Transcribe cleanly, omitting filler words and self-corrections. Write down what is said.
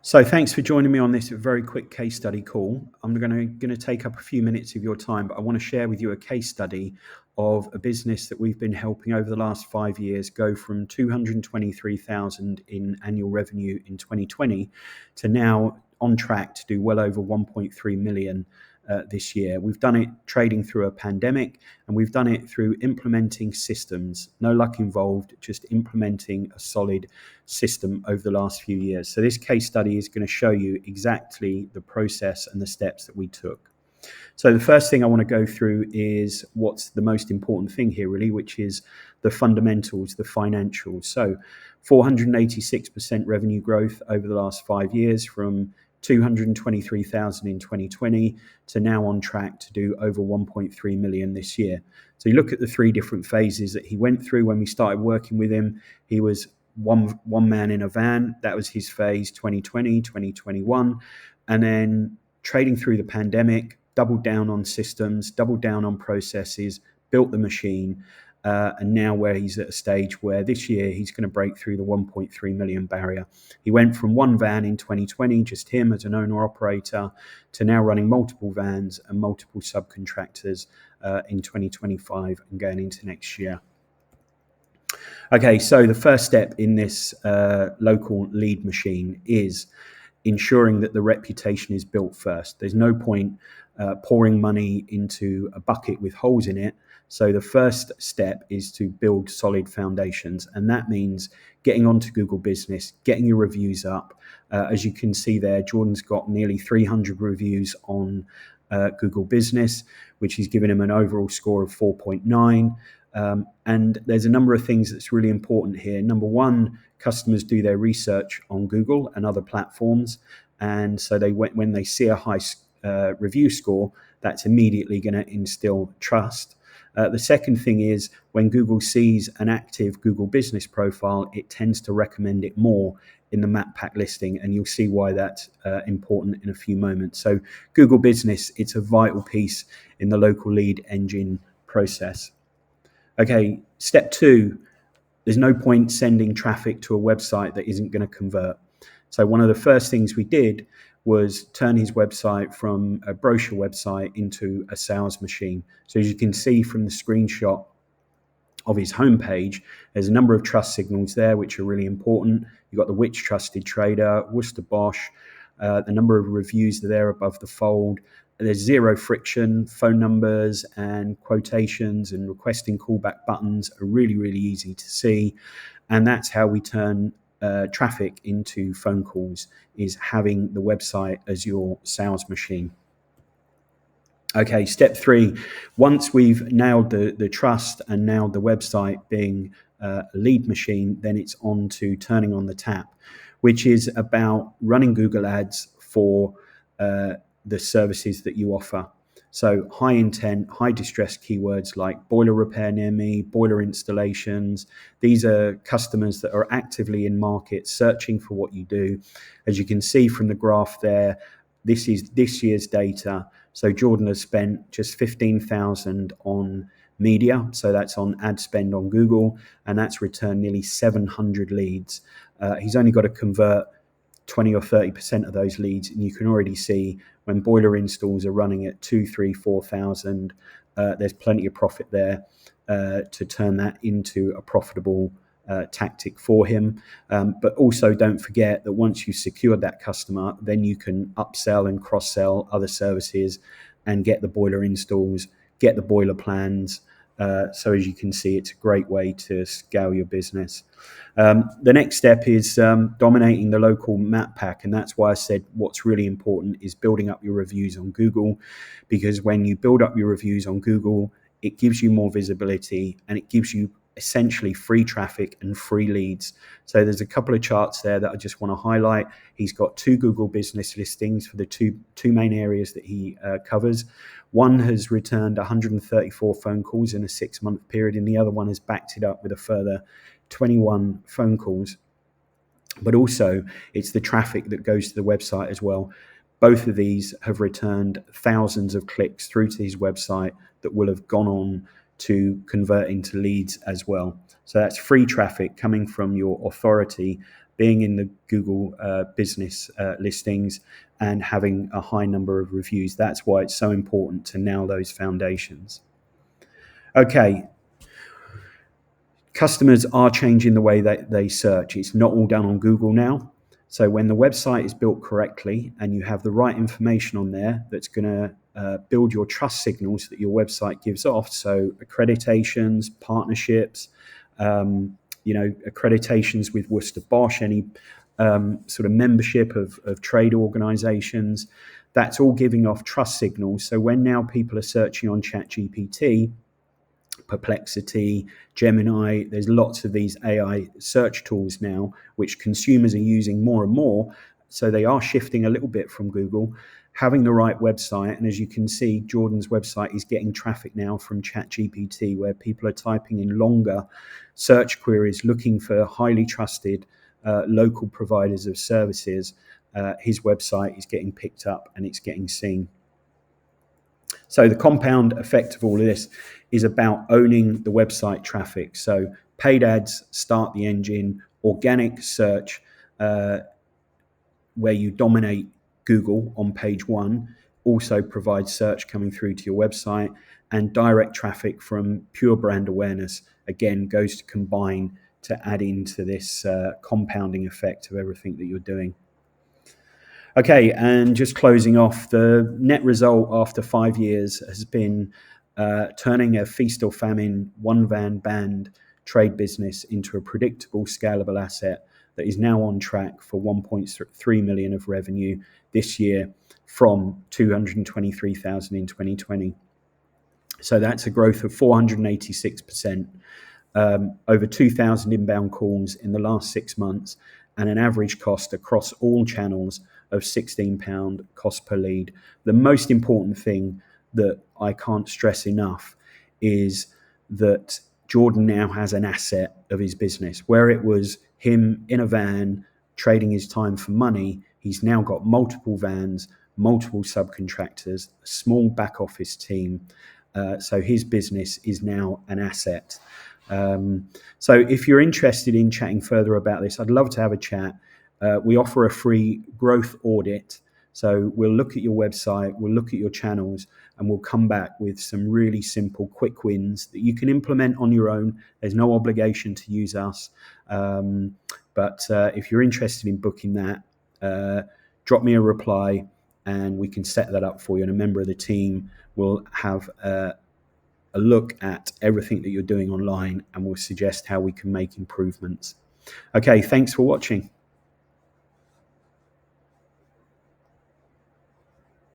So thanks for joining me on this very quick case study call. I'm going to take up a few minutes of your time, but I want to share with you a case study of a business that we've been helping over the last 5 years go from 223,000 in annual revenue in 2020 to now on track to do well over 1.3 million this year. We've done it trading through a pandemic, and we've done it through implementing systems. No luck involved, just implementing a solid system over the last few years. So this case study is going to show you exactly the process and the steps that we took. So the first thing I want to go through is what's the most important thing here, really, which is the fundamentals, the financials. So 486% revenue growth over the last 5 years, from 223,000 in 2020 to now on track to do over 1.3 million this year. So you look at the three different phases that he went through when we started working with him. He was one man in a van. That was his phase 2020, 2021. And then trading through the pandemic, doubled down on systems, doubled down on processes, built the machine, and now where he's at a stage where this year he's going to break through the 1.3 million barrier. He went from one van in 2020, just him as an owner-operator, to now running multiple vans and multiple subcontractors in 2025 and going into next year. Okay, so the first step in this local lead machine is ensuring that the reputation is built first. There's no point pouring money into a bucket with holes in it. So the first step is to build solid foundations, and that means getting onto Google Business, getting your reviews up. As you can see there, Jordan's got nearly 300 reviews on Google Business, which has given him an overall score of 4.9. And there's a number of things that's really important here. Number one, customers do their research on Google and other platforms. And so when they see a high review score, that's immediately going to instill trust. The second thing is when Google sees an active Google Business profile, it tends to recommend it more in the map pack listing, and you'll see why that's important in a few moments. So Google Business, it's a vital piece in the local lead engine process. Okay, step two, there's no point sending traffic to a website that isn't going to convert. So one of the first things we did was turn his website from a brochure website into a sales machine. So as you can see from the screenshot of his homepage, there's a number of trust signals there which are really important. You've got the Which Trusted Trader, Worcester Bosch, the number of reviews are there above the fold. There's zero friction. Phone numbers and quotations and requesting callback buttons are really, really easy to see. And that's how we turn traffic into phone calls, is having the website as your sales machine. Okay, step three, once we've nailed the trust and nailed the website being a lead machine, then it's on to turning on the tap, which is about running Google Ads for the services that you offer. So high intent, high distress keywords like boiler repair near me, boiler installations. These are customers that are actively in market searching for what you do. As you can see from the graph there, this is this year's data. So Jordan has spent just 15,000 on media. So that's on ad spend on Google, and that's returned nearly 700 leads. He's only got to convert 20 or 30% of those leads, and you can already see when boiler installs are running at 2, 3, 4,000, there's plenty of profit there to turn that into a profitable tactic for him. But also don't forget that once you've secured that customer, then you can upsell and cross-sell other services and get the boiler installs, get the boiler plans. So as you can see, it's a great way to scale your business. The next step is dominating the local map pack. And that's why I said what's really important is building up your reviews on Google, because when you build up your reviews on Google, it gives you more visibility and it gives you essentially free traffic and free leads. So there's a couple of charts there that I just want to highlight. He's got 2 Google Business listings for the two main areas that he covers. One has returned 134 phone calls in a 6-month period, and the other one has backed it up with a further 21 phone calls. But also it's the traffic that goes to the website as well. Both of these have returned thousands of clicks through to his website that will have gone on to convert into leads as well. So that's free traffic coming from your authority being in the Google business listings, and having a high number of reviews. That's why it's so important to nail those foundations. Okay, customers are changing the way that they search. It's not all done on Google now. So when the website is built correctly and you have the right information on there that's going to build your trust signals that your website gives off, so accreditations, partnerships, accreditations with Worcester Bosch, any sort of membership of trade organizations, that's all giving off trust signals. So when now people are searching on ChatGPT, Perplexity, Gemini, there's lots of these AI search tools now, which consumers are using more and more. So they are shifting a little bit from Google, having the right website. And as you can see, Jordan's website is getting traffic now from ChatGPT, where people are typing in longer search queries, looking for highly trusted local providers of services. His website is getting picked up and it's getting seen. So the compound effect of all of this is about owning the website traffic. So paid ads start the engine, organic search, where you dominate Google on page one, also provides search coming through to your website, and direct traffic from pure brand awareness, again, goes to combine to add into this compounding effect of everything that you're doing. Okay, and just closing off, the net result after 5 years has been turning a feast or famine, one van band trade business into a predictable, scalable asset that is now on track for 1.3 million of revenue this year from 223,000 in 2020. So that's a growth of 486%, over 2,000 inbound calls in the last 6 months, and an average cost across all channels of £16 cost per lead. The most important thing that I can't stress enough is that Jordan now has an asset of his business. Where it was him in a van trading his time for money, he's now got multiple vans, multiple subcontractors, a small back office team. So his business is now an asset. So if you're interested in chatting further about this, I'd love to have a chat. We offer a free growth audit. So we'll look at your website, we'll look at your channels, and we'll come back with some really simple, quick wins that you can implement on your own. There's no obligation to use us. But if you're interested in booking that, drop me a reply and we can set that up for you. And a member of the team will have a look at everything that you're doing online and will suggest how we can make improvements. Okay, thanks for watching.